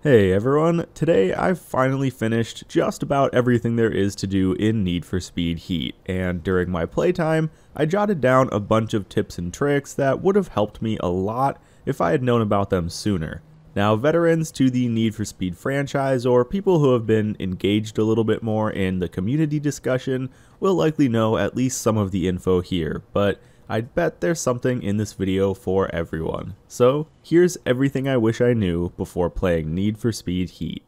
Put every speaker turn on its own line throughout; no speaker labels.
Hey everyone, today I've finally finished just about everything there is to do in Need for Speed Heat, and during my playtime, I jotted down a bunch of tips and tricks that would have helped me a lot if I had known about them sooner. Now, veterans to the Need for Speed franchise, or people who have been engaged a little bit more in the community discussion, will likely know at least some of the info here, but I'd bet there's something in this video for everyone. So, here's everything I wish I knew before playing Need for Speed Heat.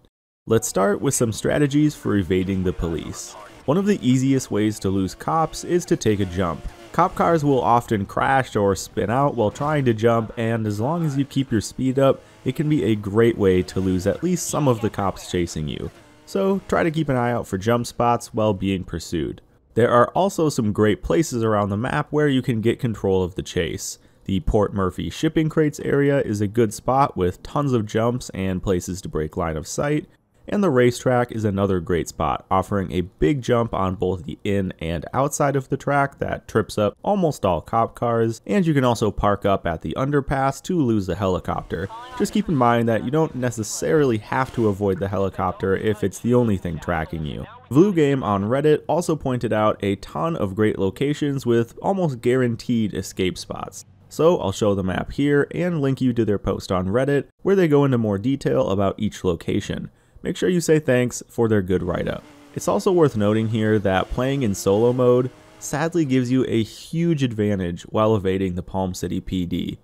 Let's start with some strategies for evading the police. One of the easiest ways to lose cops is to take a jump. Cop cars will often crash or spin out while trying to jump, and as long as you keep your speed up, it can be a great way to lose at least some of the cops chasing you. So, try to keep an eye out for jump spots while being pursued. There are also some great places around the map where you can get control of the chase. The Port Murphy shipping crates area is a good spot with tons of jumps and places to break line of sight, and the racetrack is another great spot, offering a big jump on both the in and outside of the track that trips up almost all cop cars, and you can also park up at the underpass to lose the helicopter. Just keep in mind that you don't necessarily have to avoid the helicopter if it's the only thing tracking you. Blue Game on Reddit also pointed out a ton of great locations with almost guaranteed escape spots. So I'll show the map here and link you to their post on Reddit where they go into more detail about each location. Make sure you say thanks for their good write-up. It's also worth noting here that playing in solo mode sadly gives you a huge advantage while evading the Palm City PD.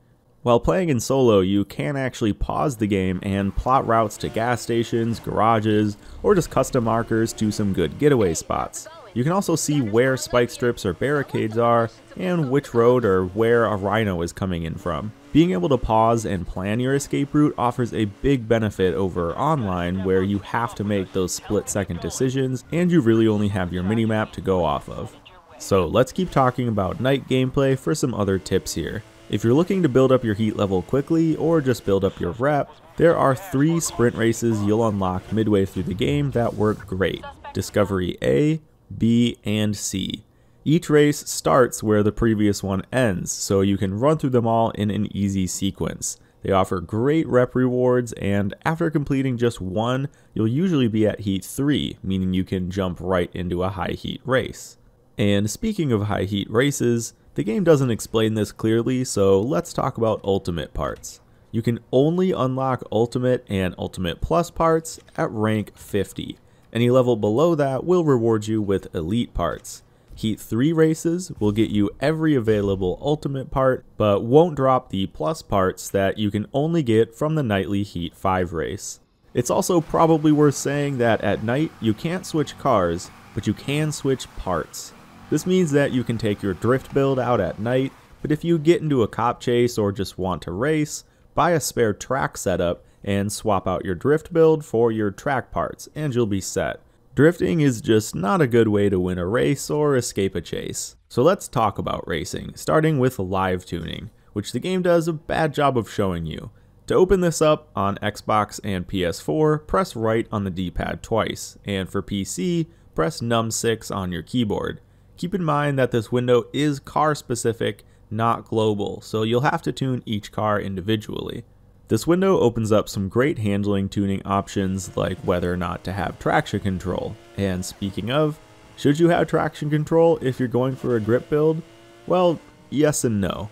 While playing in solo, you can actually pause the game and plot routes to gas stations, garages, or just custom markers to some good getaway spots. You can also see where spike strips or barricades are, and which road or where a rhino is coming in from. Being able to pause and plan your escape route offers a big benefit over online, where you have to make those split-second decisions and you really only have your minimap to go off of. So let's keep talking about night gameplay for some other tips here. If you're looking to build up your heat level quickly or just build up your rep, there are 3 sprint races you'll unlock midway through the game that work great: Discovery A, B, and C. Each race starts where the previous one ends, so you can run through them all in an easy sequence. They offer great rep rewards, and after completing just one, you'll usually be at Heat 3, meaning you can jump right into a high heat race. And speaking of high heat races, the game doesn't explain this clearly, so let's talk about Ultimate parts. You can only unlock Ultimate and Ultimate Plus parts at rank 50. Any level below that will reward you with Elite parts. Heat 3 races will get you every available Ultimate part, but won't drop the Plus parts that you can only get from the nightly Heat 5 race. It's also probably worth saying that at night you can't switch cars, but you can switch parts. This means that you can take your drift build out at night, but if you get into a cop chase or just want to race, buy a spare track setup and swap out your drift build for your track parts and you'll be set. Drifting is just not a good way to win a race or escape a chase. So let's talk about racing, starting with live tuning, which the game does a bad job of showing you. To open this up on Xbox and PS4, press right on the D-pad twice, and for PC, press num6 on your keyboard. Keep in mind that this window is car specific, not global, so you'll have to tune each car individually. This window opens up some great handling tuning options like whether or not to have traction control. And speaking of, should you have traction control if you're going for a grip build? Well, yes and no.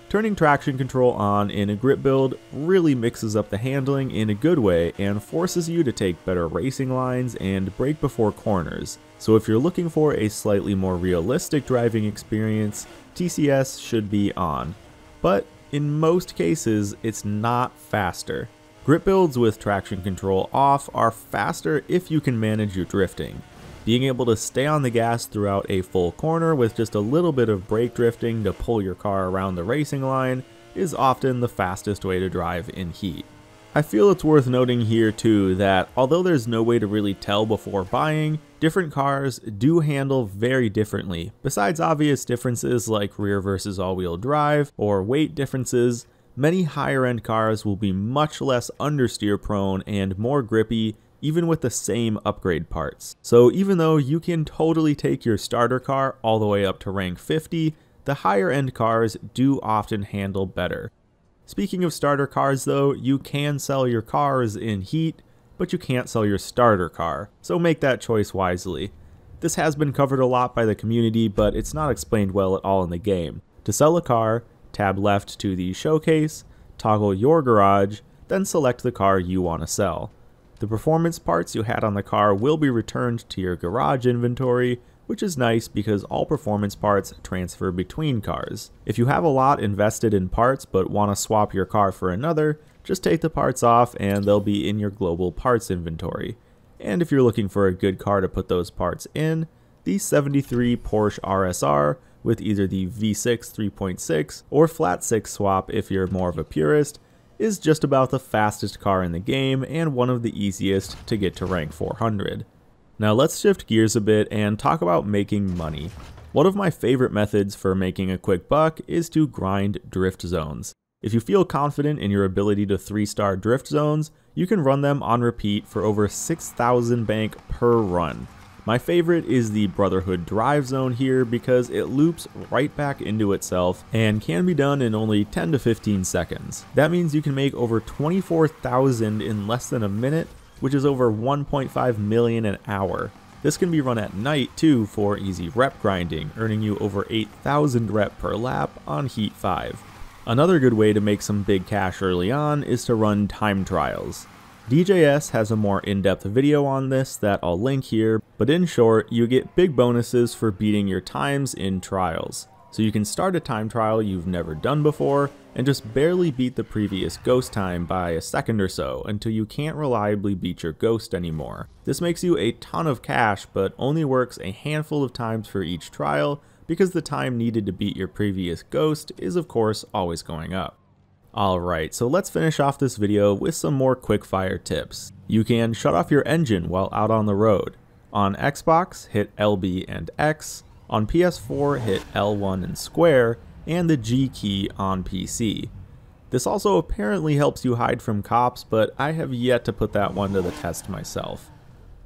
Turning traction control on in a grip build really mixes up the handling in a good way and forces you to take better racing lines and brake before corners. So if you're looking for a slightly more realistic driving experience, TCS should be on. But in most cases, it's not faster. Grip builds with traction control off are faster if you can manage your drifting. Being able to stay on the gas throughout a full corner with just a little bit of brake drifting to pull your car around the racing line is often the fastest way to drive in Heat. I feel it's worth noting here too that although there's no way to really tell before buying, different cars do handle very differently. Besides obvious differences like rear versus all-wheel drive or weight differences, many higher end cars will be much less understeer prone and more grippy even with the same upgrade parts. So even though you can totally take your starter car all the way up to rank 50, the higher end cars do often handle better. Speaking of starter cars though, you can sell your cars in Heat, but you can't sell your starter car, so make that choice wisely. This has been covered a lot by the community, but it's not explained well at all in the game. To sell a car, tab left to the showcase, toggle your garage, then select the car you want to sell. The performance parts you had on the car will be returned to your garage inventory, which is nice because all performance parts transfer between cars. If you have a lot invested in parts but want to swap your car for another, just take the parts off and they'll be in your global parts inventory. And if you're looking for a good car to put those parts in, the 73 Porsche RSR with either the V6 3.6 or flat 6 swap if you're more of a purist is just about the fastest car in the game and one of the easiest to get to rank 400. Now let's shift gears a bit and talk about making money. One of my favorite methods for making a quick buck is to grind drift zones. If you feel confident in your ability to 3-star drift zones, you can run them on repeat for over 6,000 bank per run. My favorite is the Brotherhood Drive zone here because it loops right back into itself and can be done in only 10 to 15 seconds. That means you can make over 24,000 in less than a minute, which is over 1.5 million an hour. This can be run at night too for easy rep grinding, earning you over 8,000 rep per lap on Heat 5. Another good way to make some big cash early on is to run time trials. DJS has a more in-depth video on this that I'll link here, but in short, you get big bonuses for beating your times in trials. So you can start a time trial you've never done before and just barely beat the previous ghost time by a second or so until you can't reliably beat your ghost anymore. This makes you a ton of cash, but only works a handful of times for each trial because the time needed to beat your previous ghost is of course always going up. Alright, so let's finish off this video with some more quickfire tips. You can shut off your engine while out on the road. On Xbox, hit LB and X. On PS4, hit L1 and square, and the G key on PC. This also apparently helps you hide from cops, but I have yet to put that one to the test myself.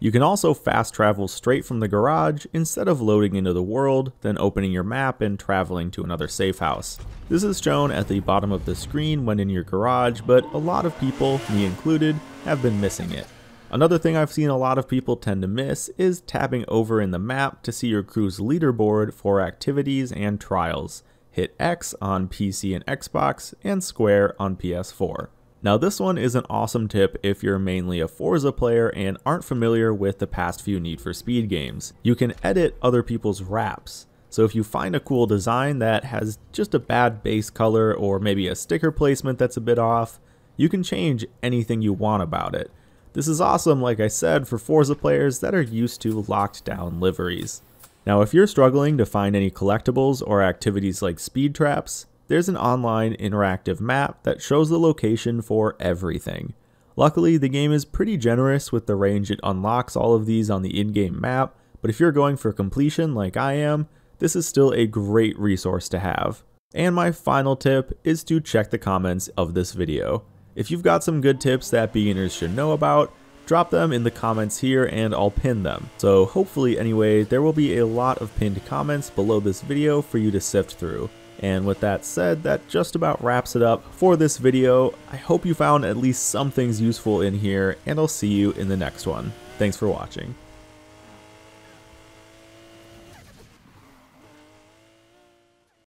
You can also fast travel straight from the garage instead of loading into the world, then opening your map and traveling to another safe house. This is shown at the bottom of the screen when in your garage, but a lot of people, me included, have been missing it. Another thing I've seen a lot of people tend to miss is tabbing over in the map to see your crew's leaderboard for activities and trials. Hit X on PC and Xbox, and square on PS4. Now this one is an awesome tip if you're mainly a Forza player and aren't familiar with the past few Need for Speed games. You can edit other people's wraps. So if you find a cool design that has just a bad base color or maybe a sticker placement that's a bit off, you can change anything you want about it. This is awesome, like I said, for Forza players that are used to locked down liveries. Now if you're struggling to find any collectibles or activities like speed traps, there's an online interactive map that shows the location for everything. Luckily, the game is pretty generous with the range it unlocks all of these on the in-game map, but if you're going for completion like I am, this is still a great resource to have. And my final tip is to check the comments of this video. If you've got some good tips that beginners should know about, drop them in the comments here and I'll pin them. So hopefully anyway, there will be a lot of pinned comments below this video for you to sift through. And with that said, that just about wraps it up for this video. I hope you found at least some things useful in here, and I'll see you in the next one. Thanks for watching.